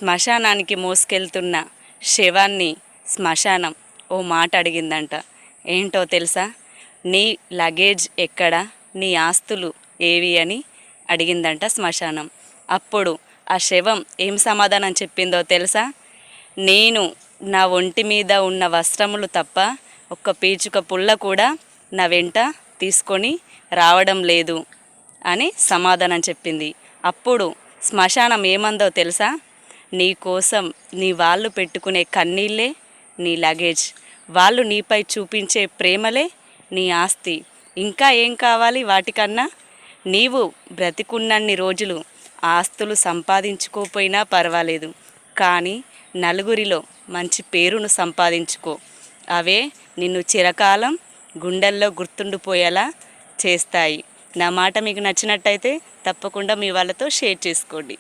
శ్మశానానికి మోసుకెళ్తున్న శవాన్ని శ్మశానం ఓ మాట అడిగిందంట. ఏంటో తెలుసా? నీ లగేజ్ ఎక్కడ, నీ ఆస్తులు ఏవి అని అడిగిందంట శ్మశానం. అప్పుడు ఆ శవం ఏం సమాధానం చెప్పిందో తెలుసా? నేను నా ఒంటి మీద ఉన్న వస్త్రములు తప్ప ఒక్క పీచుక పుల్ల కూడా నా వెంట తీసుకొని రావడం లేదు అని సమాధానం చెప్పింది. అప్పుడు శ్మశానం ఏమందో తెలుసా? నీ కోసం నీ వాళ్ళు పెట్టుకునే కన్నీళ్ళే నీ లగేజ్, వాళ్ళు నీపై చూపించే ప్రేమలే నీ ఆస్తి. ఇంకా ఏం కావాలి వాటికన్నా? నీవు బ్రతికున్నన్ని రోజులు ఆస్తులు సంపాదించుకోపోయినా పర్వాలేదు, కానీ నలుగురిలో మంచి పేరును సంపాదించుకో. అవే నిన్ను చిరకాలం గుండెల్లో గుర్తుండిపోయేలా చేస్తాయి. నా మాట మీకు నచ్చినట్టయితే తప్పకుండా మీ వాళ్ళతో షేర్ చేసుకోండి.